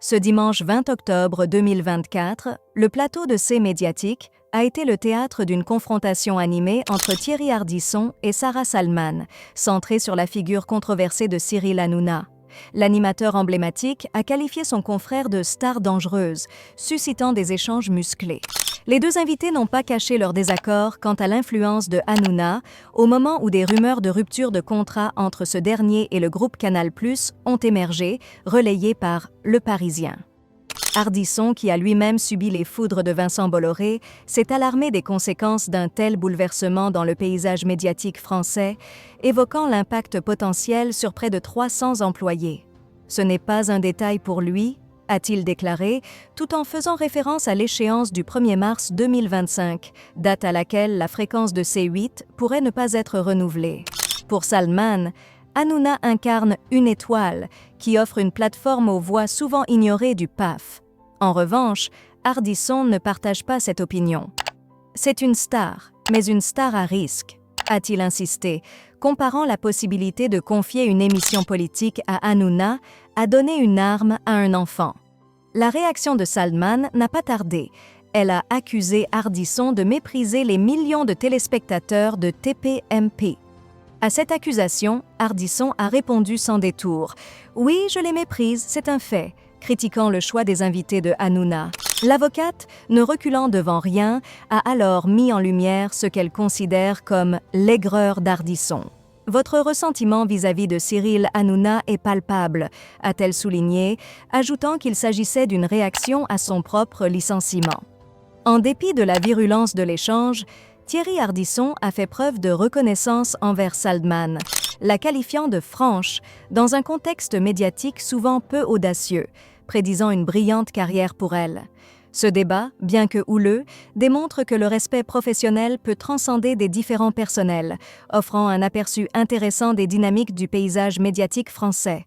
Ce dimanche 20 octobre 2024, le plateau de C Médiatique a été le théâtre d'une confrontation animée entre Thierry Ardisson et Sarah Salman, centrée sur la figure controversée de Cyril Hanouna. L'animateur emblématique a qualifié son confrère de star dangereuse, suscitant des échanges musclés. Les deux invités n'ont pas caché leur désaccord quant à l'influence de Hanouna au moment où des rumeurs de rupture de contrat entre ce dernier et le groupe Canal+ ont émergé, relayées par Le Parisien. Ardisson, qui a lui-même subi les foudres de Vincent Bolloré, s'est alarmé des conséquences d'un tel bouleversement dans le paysage médiatique français, évoquant l'impact potentiel sur près de 300 employés. Ce n'est pas un détail pour lui, a-t-il déclaré, tout en faisant référence à l'échéance du 1er mars 2025, date à laquelle la fréquence de C8 pourrait ne pas être renouvelée. Pour Salman, Hanouna incarne une étoile qui offre une plateforme aux voix souvent ignorées du PAF. En revanche, Ardisson ne partage pas cette opinion. C'est une star, mais une star à risque, a-t-il insisté, comparant la possibilité de confier une émission politique à Hanouna à donner une arme à un enfant. La réaction de Salman n'a pas tardé. Elle a accusé Ardisson de mépriser les millions de téléspectateurs de TPMP. À cette accusation, Ardisson a répondu sans détour. « Oui, je les méprise, c'est un fait », critiquant le choix des invités de Hanouna. L'avocate, ne reculant devant rien, a alors mis en lumière ce qu'elle considère comme l'aigreur d'Ardisson. « Votre ressentiment vis-à-vis de Cyril Hanouna est palpable », a-t-elle souligné, ajoutant qu'il s'agissait d'une réaction à son propre licenciement. En dépit de la virulence de l'échange, Thierry Ardisson a fait preuve de reconnaissance envers Salman, la qualifiant de franche dans un contexte médiatique souvent peu audacieux, prédisant une brillante carrière pour elle. Ce débat, bien que houleux, démontre que le respect professionnel peut transcender des différends personnels, offrant un aperçu intéressant des dynamiques du paysage médiatique français.